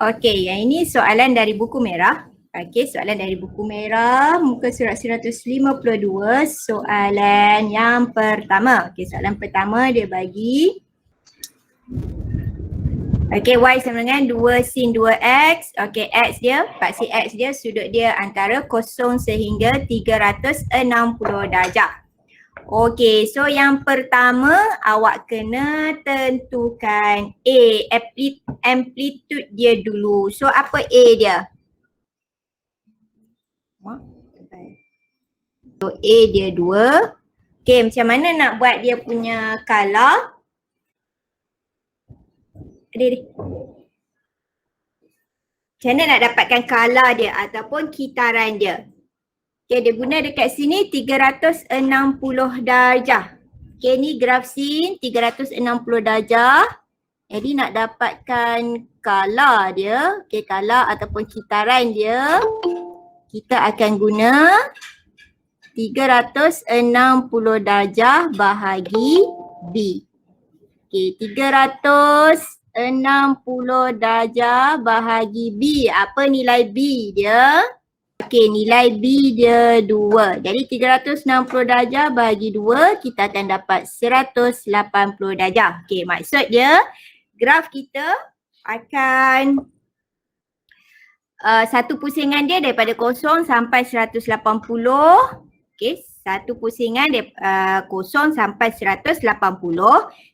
Okey, yang ini soalan dari buku merah. Okey, soalan dari buku merah, muka surat 152, soalan yang pertama. Okey, soalan pertama dia bagi okey, y sama dengan 2 sin 2x. Okey, x dia, paksi x dia, sudut dia antara 0 sehingga 360 darjah. Okey, so yang pertama awak kena tentukan A, amplitude dia dulu. So apa A dia? So A dia 2. Okey, macam mana nak buat dia punya color? Macam mana nak dapatkan color dia ataupun kitaran dia? Okay, dia guna dekat sini 360 darjah. Okay, ni graf sin 360 darjah. Jadi nak dapatkan color dia, okay, color ataupun kitaran dia, kita akan guna 360 darjah bahagi B. Okay, 360 darjah bahagi B. Apa nilai B dia? Okey, nilai B dia 2. Jadi 360 darjah bahagi 2, kita akan dapat 180 darjah. Okey, maksud dia graf kita akan satu pusingan dia daripada 0 sampai 180. Okey, satu pusingan dia 0 sampai 180.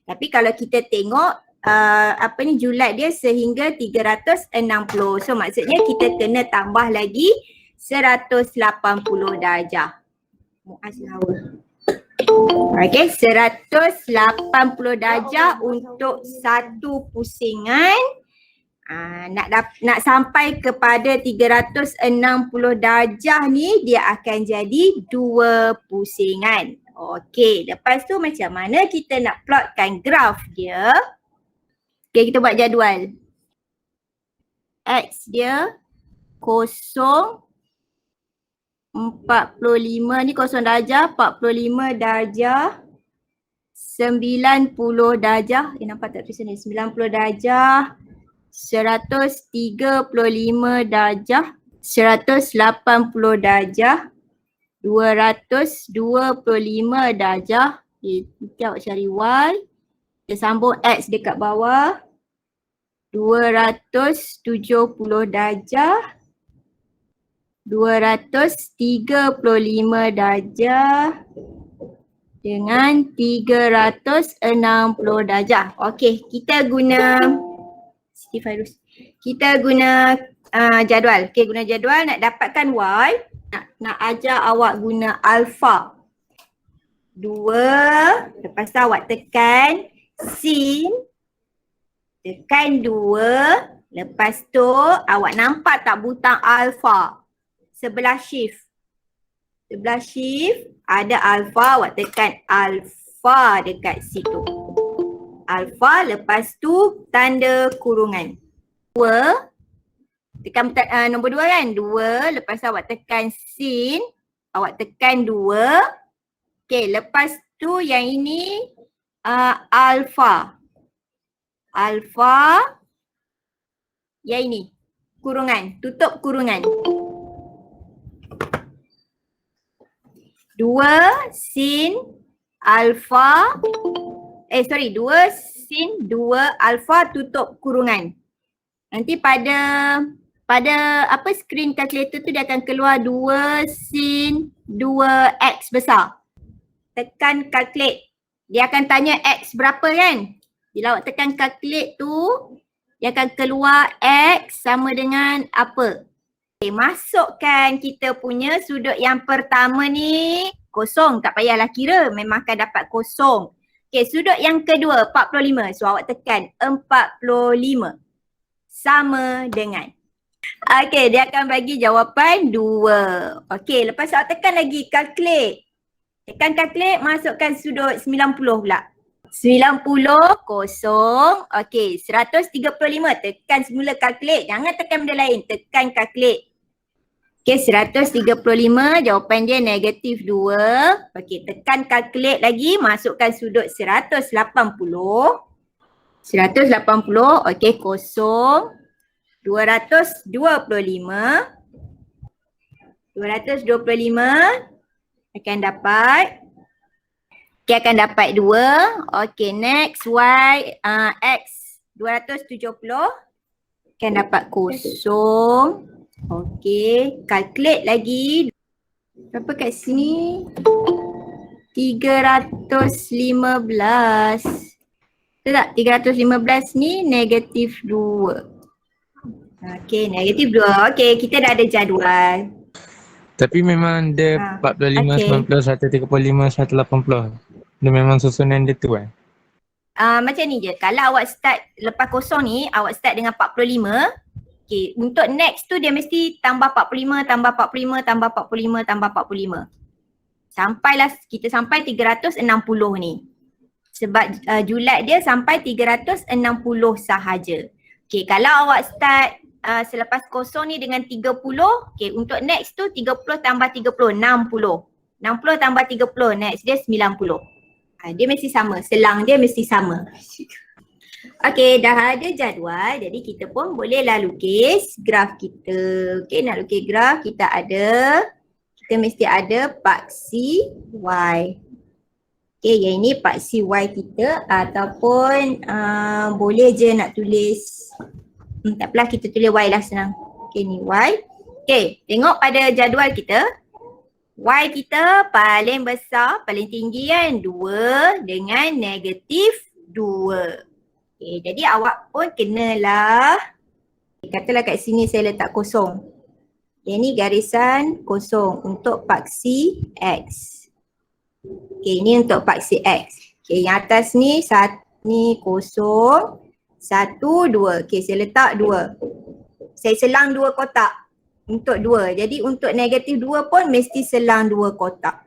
Tapi kalau kita tengok julat dia sehingga 360. So maksudnya kita kena tambah lagi 180 darjah. Muaz lawa. Okey, 180 darjah untuk satu pusingan. Nak sampai kepada 360 darjah ni dia akan jadi dua pusingan. Okey, lepas tu macam mana kita nak plotkan graf dia? Okey, kita buat jadual. X dia 0, 45 ni 0 darjah, 45 darjah, 90 darjah, nampak tak tulisan ni, 90 darjah, 135 darjah, 180 darjah, 225 darjah. Nanti awak cari Y, kita sambung X dekat bawah, 270 darjah, 235 darjah dengan 360 darjah. Okey, kita guna Siti Fairuz. Kita guna jadual. Okey, guna jadual nak dapatkan Y, nak ajar awak guna alpha. 2, lepas tu awak tekan sin, tekan 2, lepas tu awak nampak tak butang alpha? Sebelah shift. Sebelah shift ada alpha, awak tekan alpha dekat situ. Alpha, lepas tu tanda kurungan. 2, tekan nombor 2 kan? 2, lepas tu awak tekan sin, awak tekan 2. Okey, lepas tu yang ini alpha. Alpha, yang ini kurungan, tutup kurungan. 2 sin alpha, 2 sin 2 alpha tutup kurungan. Nanti pada screen calculator tu dia akan keluar 2 sin 2x besar. Tekan calculate. Dia akan tanya x berapa kan? Bila awak tekan calculate tu, dia akan keluar x sama dengan apa? Okay, masukkan kita punya sudut yang pertama ni 0, tak payahlah kira, memang akan dapat 0. Okay, sudut yang kedua 45, so awak tekan 45 sama dengan. Okay, dia akan bagi jawapan 2. Okay, lepas awak tekan lagi calculate. Tekan calculate, masukkan sudut 90 pula. 90, 0, okey, 135, tekan semula calculate, jangan tekan benda lain, tekan calculate. Okey, 135, jawapan dia negatif 2. Okey, tekan calculate lagi, masukkan sudut 180. 180, okey, 0, 225 akan dapat akan dapat 2. Okay, next X 270 akan dapat 0. Okay, calculate lagi. Berapa kat sini? 315. Betul tak? 315 ni negatif 2. Okay, negatif 2. Okay, kita dah ada jadual. Tapi memang dia 45, okay. 90, 135, 180. Dia memang susunan dia tu kan? Macam ni je. Kalau awak start lepas kosong ni, awak start dengan 45. Okay, untuk next tu dia mesti tambah 45, tambah 45, tambah 45, tambah 45. Sampailah kita sampai 360 ni. Sebab julat dia sampai 360 sahaja. Okay, kalau awak start selepas kosong ni dengan 30, okay, untuk next tu 30 tambah 30, 60. 60 tambah 30, next dia 90. Dia mesti sama, selang dia mesti sama. Okay, dah ada jadual, jadi kita pun bolehlah lukis graf kita. Okay, nak lukis graf kita mesti ada paksi Y. Okay, yang ini paksi Y kita ataupun boleh je nak tulis, tak apalah kita tulis Y lah senang. Okay, ni Y. Okay, tengok pada jadual kita. Y kita paling besar, paling tinggi kan, 2 dengan negatif 2. Okay, jadi awak pun kenalah, katalah kat sini saya letak kosong. Yang ni garisan kosong untuk paksi X. Okay, ni untuk paksi X. Okay, yang atas ni, ni kosong, 1, 2. Okay, saya letak 2. Saya selang 2 kotak. Untuk 2. Jadi untuk negatif 2 pun mesti selang 2 kotak.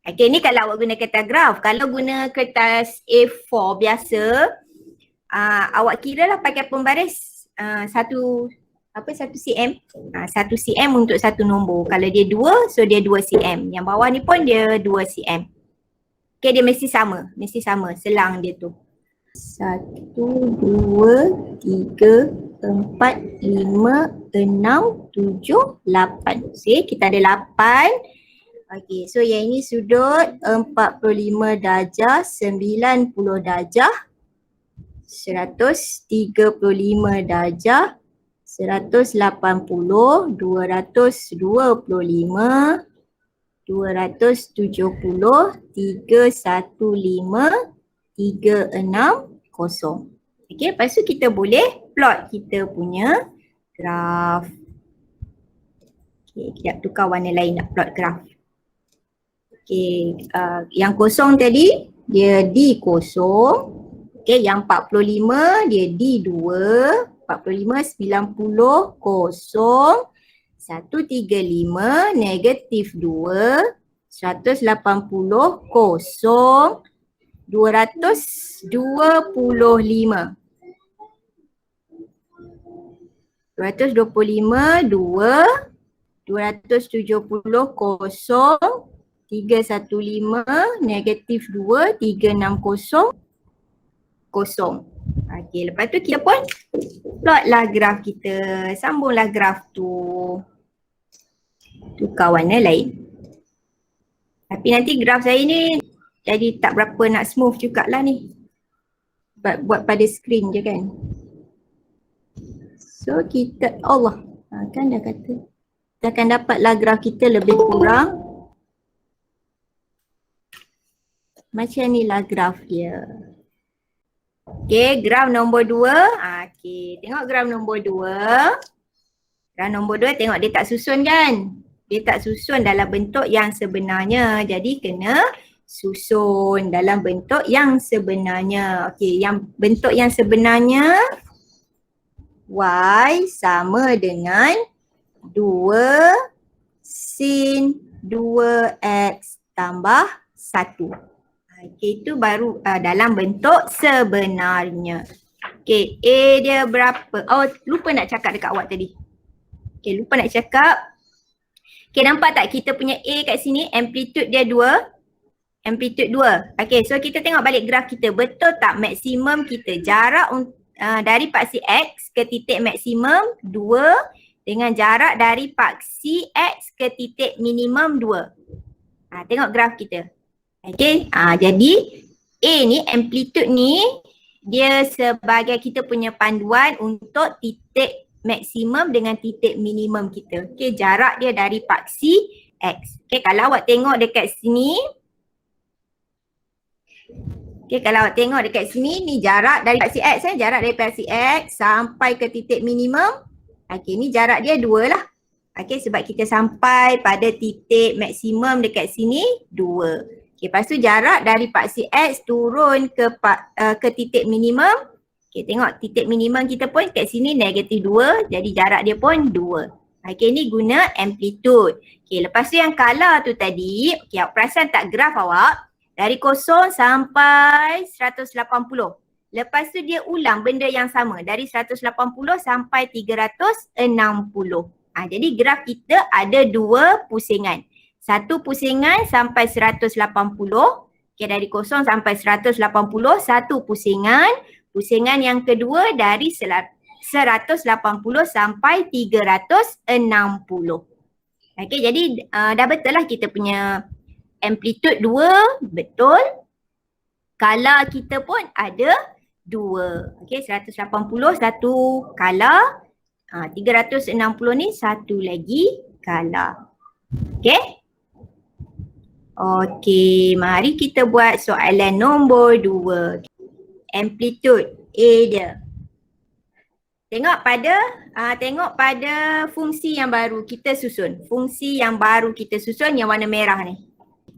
Okay, ni kalau awak guna kertas graf. Kalau guna kertas A4 biasa, awak kira lah pakai pembaris 1 cm. 1 cm untuk satu nombor. Kalau dia 2, so dia 2 cm. Yang bawah ni pun dia 2 cm. Okay, dia mesti sama. Mesti sama selang dia tu. 1, 2, 3, 4, 5, 6, 7, 8. Okay, kita ada 8. Okay, so yang ini sudut 45 darjah, 90 darjah, 135 darjah, 180, 225, 270, 315, 360. Okay, lepas tu kita boleh plot kita punya graf. Okay, kita tukar warna lain nak plot graf. Okay, yang kosong tadi dia D kosong. Okay, yang 45 dia D2. 45, 90, kosong. 135, negatif 2. 180, kosong. 225. 225, 2, 270, kosong, 315, negatif 2, 360, kosong. Okay, lepas tu kita pun plot lah graf kita, sambunglah graf tu. Tukar warna lain. Tapi nanti graf saya ni jadi tak berapa nak smooth jugalah ni. Buat pada screen je kan. So kita, Allah, kan dah kata kita akan dapatlah graf kita lebih kurang macam ni lah graf dia. Okay, graf nombor 2. Okay, tengok graf nombor 2. Graf nombor 2 tengok dia tak susun kan. Dia tak susun dalam bentuk yang sebenarnya. Jadi kena susun dalam bentuk yang sebenarnya. Okay, yang bentuk yang sebenarnya Y sama dengan 2 sin 2x tambah 1. Okay, itu baru dalam bentuk sebenarnya. Okay, A dia berapa? Oh, lupa nak cakap dekat awak tadi. Okay, lupa nak cakap. Okay, nampak tak kita punya A kat sini amplitude dia 2. Amplitude 2. Okay, so kita tengok balik graf kita. Betul tak maksimum kita jarak dari paksi X ke titik maksimum 2 dengan jarak dari paksi X ke titik minimum 2. Tengok graf kita. Okay, jadi A ni, amplitude ni dia sebagai kita punya panduan untuk titik maksimum dengan titik minimum kita. Okay, jarak dia dari paksi X. Okay, kalau awak tengok dekat sini, ni jarak dari paksi X, jarak dari paksi X sampai ke titik minimum. Okay, ni jarak dia 2 lah. Okay, sebab kita sampai pada titik maksimum dekat sini 2. Okay, lepas tu jarak dari paksi X turun ke titik minimum. Okay, tengok titik minimum kita pun kat sini -2, jadi jarak dia pun 2. Okay, ni guna amplitude. Okay, lepas tu yang color tu tadi, okay, awak perasan tak graf awak? Dari 0 sampai 180. Lepas tu dia ulang benda yang sama, dari 180 sampai 360. Jadi graf kita ada 2 pusingan. Satu pusingan sampai 180, okay, dari 0 sampai 180, satu pusingan. Pusingan yang kedua dari 180 sampai 360. Okay, jadi dah betul lah kita punya amplitude 2, betul. Color kita pun ada 2. Okay, 180 satu color, 360 ni satu lagi color. Okay. Okey, mari kita buat soalan nombor 2. Amplitude A dia. Tengok pada fungsi yang baru kita susun. Fungsi yang baru kita susun yang warna merah ni.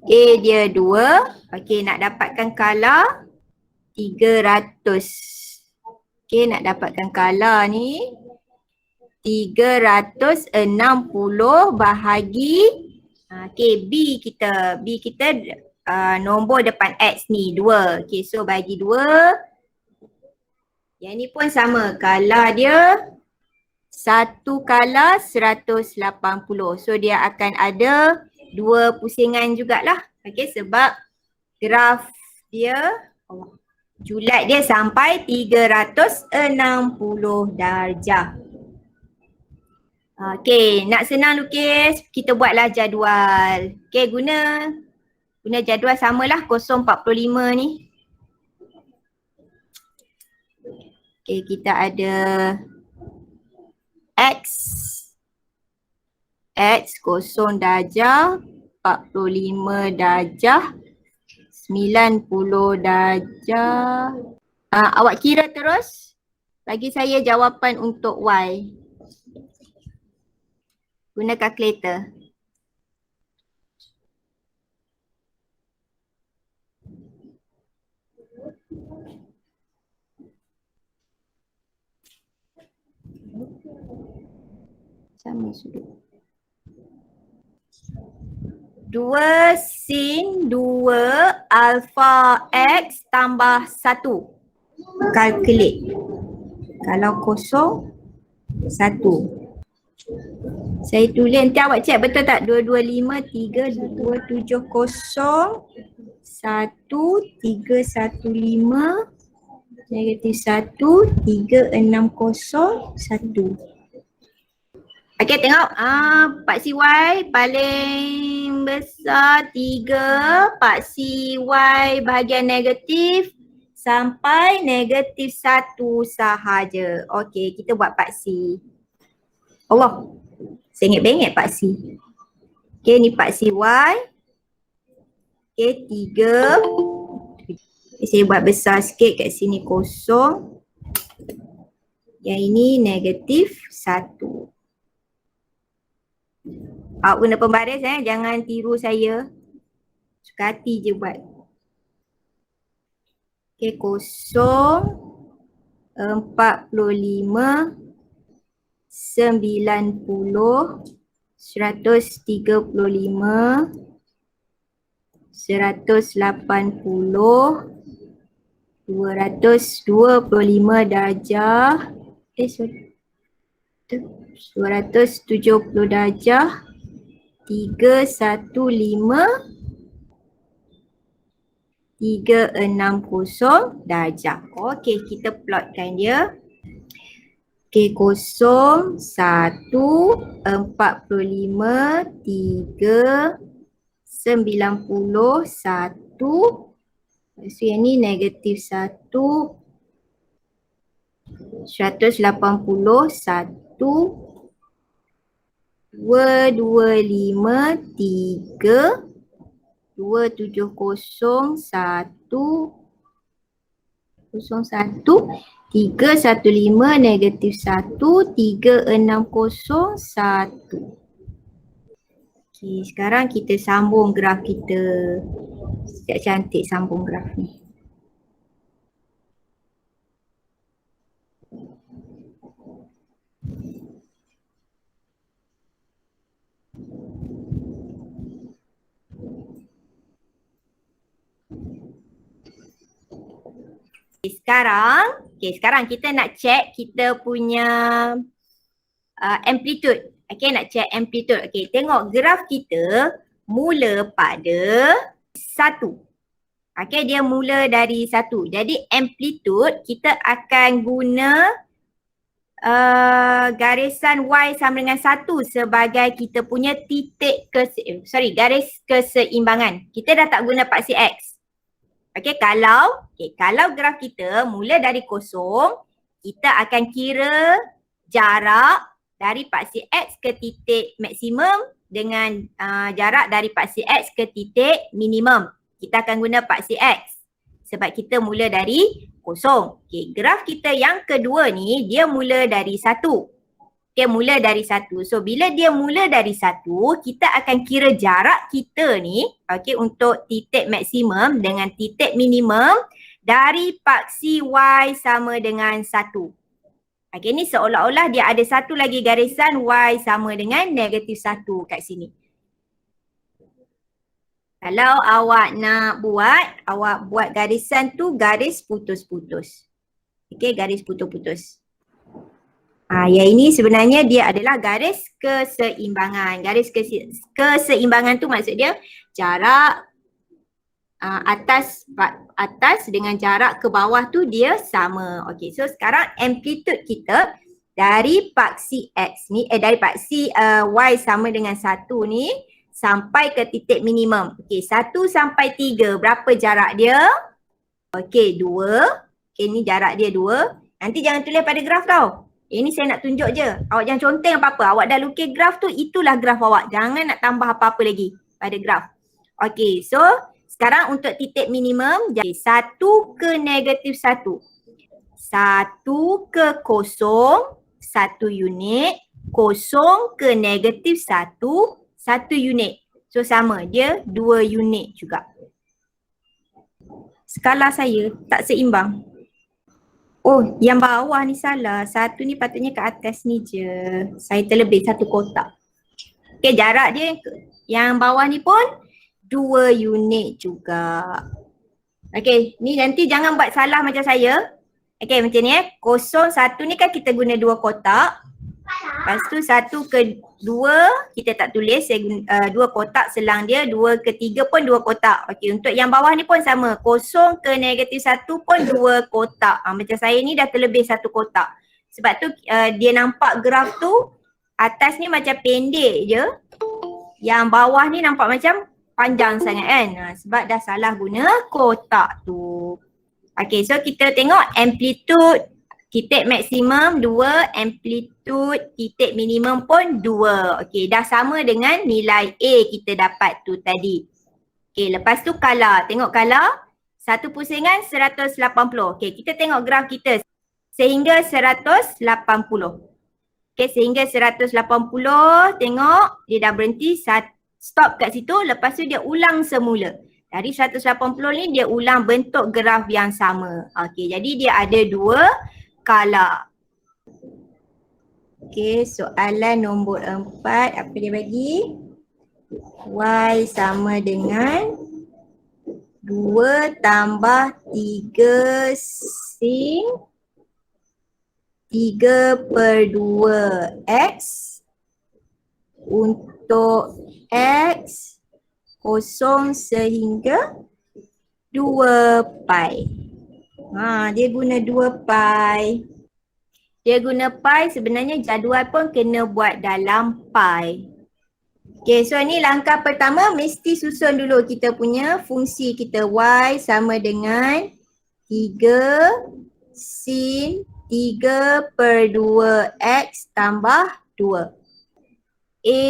A dia 2. Okey, nak dapatkan color 300. Okey, nak dapatkan color ni 360 bahagi okay, B kita nombor depan X ni 2. Okay, so bagi 2. Yang ni pun sama, color dia satu color 180. So dia akan ada 2 pusingan jugalah. Okay, sebab graf dia, julat dia sampai 360 darjah. Okay, nak senang lukis, kita buatlah jadual. Okay, guna jadual samalah 045 ni. Okay, kita ada X 0 darjah, 45 darjah, 90 darjah. Awak kira terus, bagi saya jawapan untuk Y. Guna kalkulator. Sama sudut. 2 sin 2 alpha X tambah 1. Calculate. Kalau 0, 1. Saya tulis, nanti awak cek betul tak? 225 3270 1315 -1 3601. Okay, tengok paksi Y paling besar 3, paksi Y bahagian negatif sampai -1 sahaja. Okay, kita buat paksi. Allah, sengit-bengit paksi. Okay, ni paksi Y. Okay, 3. Saya buat besar sikit kat sini 0. Yang ini -1. Awak guna pembaris jangan tiru saya. Suka hati je buat. Okay, 0, 45, 90, 135, 180, 225 darjah. 270 darjah, 315, 360 darjah. Okey, kita plotkan dia. Okey, 0, 1, 45, 3, 90, 1. Lepas tu yang ni negatif 1, 180, 1, 225, 3, 270, 1, 01, 315, negatif 1, 360, 1. Okey, sekarang kita sambung graf kita. Sekejap cantik sambung graf ni. Sekarang kita nak check kita punya amplitude. Okey, nak check amplitude. Okey, tengok graf kita mula pada 1. Okey, dia mula dari 1. Jadi amplitude kita akan guna garisan Y sama dengan 1 sebagai kita punya titik garis keseimbangan. Kita dah tak guna paksi X. Okey, kalau graf kita mula dari 0, kita akan kira jarak dari paksi X ke titik maksimum dengan jarak dari paksi X ke titik minimum. Kita akan guna paksi X sebab kita mula dari 0. Okey, graf kita yang kedua ni dia mula dari 1. Okey, mula dari 1. So bila dia mula dari 1, kita akan kira jarak kita ni untuk titik maksimum dengan titik minimum dari paksi Y sama dengan 1. Okey, ni seolah-olah dia ada satu lagi garisan Y sama dengan negatif 1 kat sini. Kalau awak nak buat, awak buat garisan tu garis putus-putus. Okey, garis putus-putus. Yang ini sebenarnya dia adalah garis keseimbangan. Garis keseimbangan tu maksud dia jarak atas dengan jarak ke bawah tu dia sama. Okey, so sekarang amplitude kita dari paksi X ni, dari paksi Y sama dengan 1 ni sampai ke titik minimum. Okey, 1 sampai 3 berapa jarak dia? Okey, 2. Okey, ni jarak dia 2. Nanti jangan tulis pada graf tau. Ini saya nak tunjuk je. Awak jangan conteng apa-apa. Awak dah lukis graf tu, itulah graf awak. Jangan nak tambah apa-apa lagi pada graf. Okey, so sekarang untuk titik minimum, jadi 1 ke negatif 1. 1 ke 0, 1 unit. 0 ke negatif 1, 1 unit. So sama, dia 2 unit juga. Skala saya tak seimbang. Oh, yang bawah ni salah. 1 ni patutnya ke atas ni je. Saya terlebih 1 kotak. Okey, jarak dia yang bawah ni pun 2 unit juga. Okey, ni nanti jangan buat salah macam saya. Okey, macam ni 0, 1 ni kan kita guna 2 kotak. Lepas tu 1 ke 2 kita tak tulis, saya guna 2 kotak selang dia, 2 ke 3 pun 2 kotak. Okey, untuk yang bawah ni pun sama, 0 ke negatif 1 pun 2 kotak. Macam saya ni dah terlebih 1 kotak. Sebab tu dia nampak graf tu atas ni macam pendek je, yang bawah ni nampak macam panjang sangat kan. Sebab dah salah guna kotak tu. Okey, so kita tengok amplitude titik maksimum 2, amplitude titik minimum pun 2. Okey, dah sama dengan nilai A kita dapat tu tadi. Okey, lepas tu color. Tengok color. 1/180. Okey, kita tengok graf kita sehingga 180. Okey, sehingga 180, tengok dia dah berhenti, stop kat situ. Lepas tu dia ulang semula. Dari 180 ni dia ulang bentuk graf yang sama. Okey, jadi dia ada 2 skala. Okey, soalan nombor 4, apa dia bagi? Y sama dengan 2 tambah 3 sin 3/2 X untuk X 0 sehingga 2 pi. Dia guna 2 pi. Dia guna pi, sebenarnya jadual pun kena buat dalam pi. Okay, so ni langkah pertama mesti susun dulu kita punya fungsi kita. Y sama dengan 3 sin 3/2 X tambah 2. A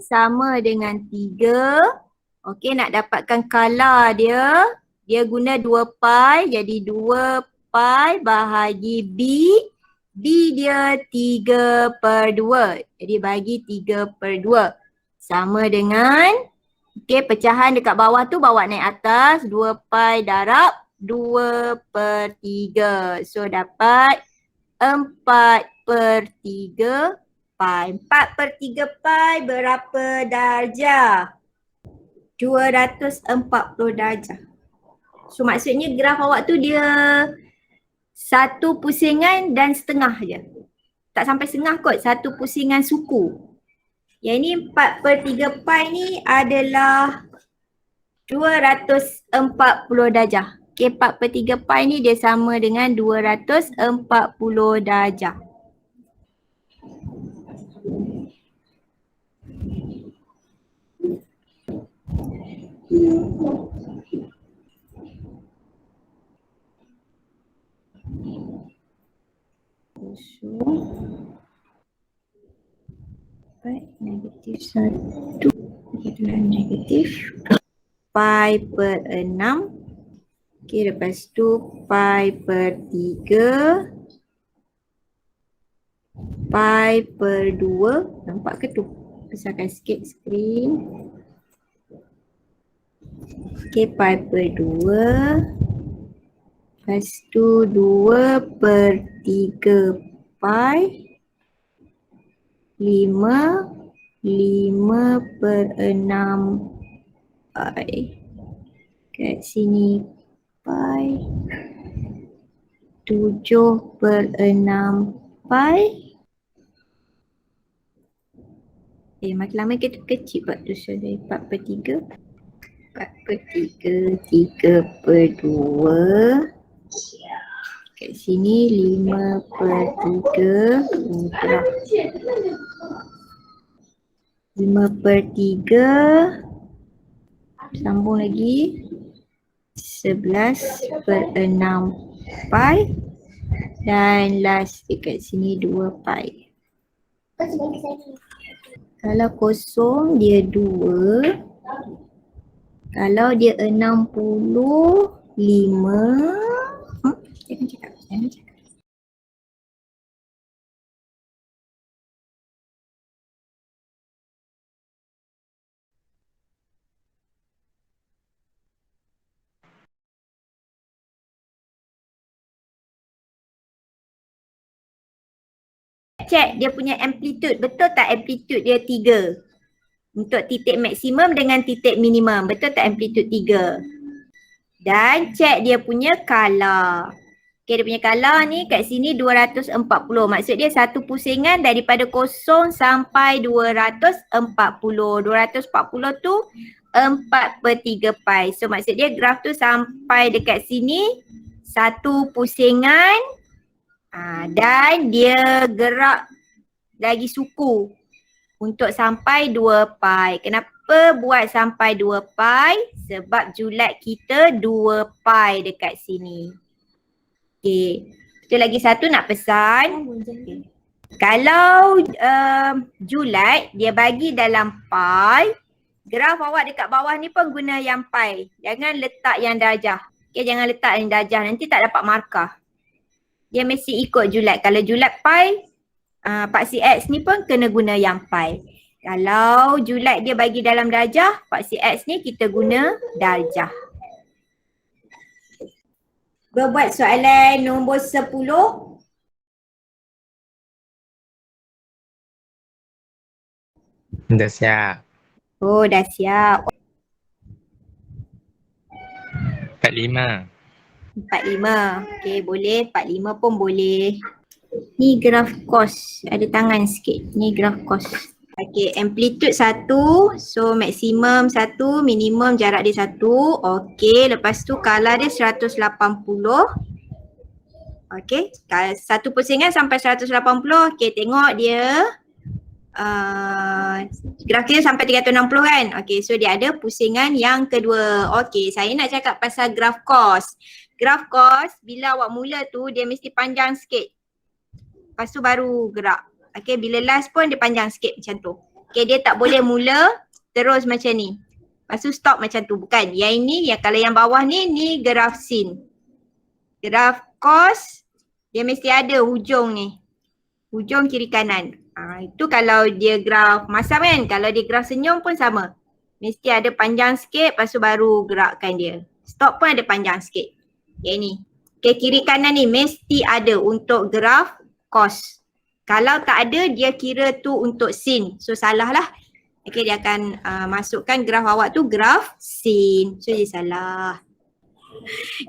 sama dengan 3. Okay, nak dapatkan kala dia. Dia guna 2 pi, jadi 2 pi bahagi B. B dia 3/2. Jadi bagi 3/2. Sama dengan, okay, pecahan dekat bawah tu bawa naik atas. 2 pi darab 2/3. So dapat 4/3 pi. 4/3 pi berapa darjah? 240 darjah. So maksudnya graf awak tu dia 1 pusingan dan setengah je. Tak sampai setengah kot, 1 pusingan suku. Yang ni 4/3 pi ni adalah 240 darjah. Okay, 4/3 pi ni dia sama dengan 240 darjah. Negatif 1 adalah negatif pi per 6. Okay, lepas tu pi per 3, pi per 2. Nampak ke tu? Besarkan sikit skrin. Okay, pi per 2. Lepas tu 2/3 pi. 5/6 pi. Kat sini pi. 7/6 pi. Makin lama kita kecil buat tu. So dari 4/3. 4/3, 3/2. Kat sini 5/3. 5/3. Sambung lagi. 11/6 pi. Dan last dekat sini 2 pi. Kalau kosong dia 2. Kalau dia 65. Jangan cakap. Check dia punya amplitude. Betul tak amplitude dia 3? Untuk titik maksimum dengan titik minimum. Betul tak amplitude 3? Dan check dia punya kala. Okay, dia punya kala ni kat sini 240. Maksud dia satu pusingan daripada 0 sampai 240. 240 tu 4/3 pi. So maksud dia graf tu sampai dekat sini satu pusingan. Dan dia gerak lagi suku untuk sampai 2 pi. Kenapa buat sampai 2 pi? Sebab julat kita 2 pi dekat sini. Okay. Betul lagi satu nak pesan. Okay. Kalau julat dia bagi dalam pi, graf awak dekat bawah ni pun guna yang pi. Jangan letak yang darjah. Okay, jangan letak yang darjah. Nanti tak dapat markah. Dia mesti ikut julat. Kalau julat pi, paksi X ni pun kena guna yang pi. Kalau julat dia bagi dalam darjah, paksi X ni kita guna darjah. Buat soalan nombor 10. Dah siap. Oh, dah siap. 45. 45. Okay, boleh. 45 pun boleh. Ni graf cos. Ada tangan sikit. Ni graf cos. Okay, amplitude 1, so maksimum 1, minimum jarak dia 1. Okay, lepas tu color dia 180. Okay, satu pusingan sampai 180. Okay, tengok dia graf dia sampai 360 kan. Okay, so dia ada pusingan yang kedua. Okay, saya nak cakap pasal graf cos. Graf cos bila awak mula tu dia mesti panjang sikit. Lepas tu baru gerak. Okay, bila last pun dia panjang sikit macam tu. Okay, dia tak boleh mula terus macam ni. Lepas tu stop macam tu. Bukan. Yang ini, kalau yang bawah ni graf sin. Graf cos, dia mesti ada hujung ni. Hujung kiri kanan. Itu kalau dia graf masam kan. Kalau dia graf senyum pun sama. Mesti ada panjang sikit, lepas tu baru gerakkan dia. Stop pun ada panjang sikit. Yang ni. Okay, kiri kanan ni mesti ada untuk graf cos. Kalau tak ada, dia kira tu untuk sin. So salah lah. Okay, dia akan masukkan graf awak tu graf sin. So dia salah.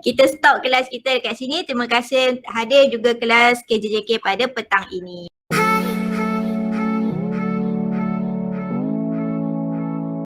Kita stop kelas kita dekat sini. Terima kasih hadir juga kelas KJJK pada petang ini.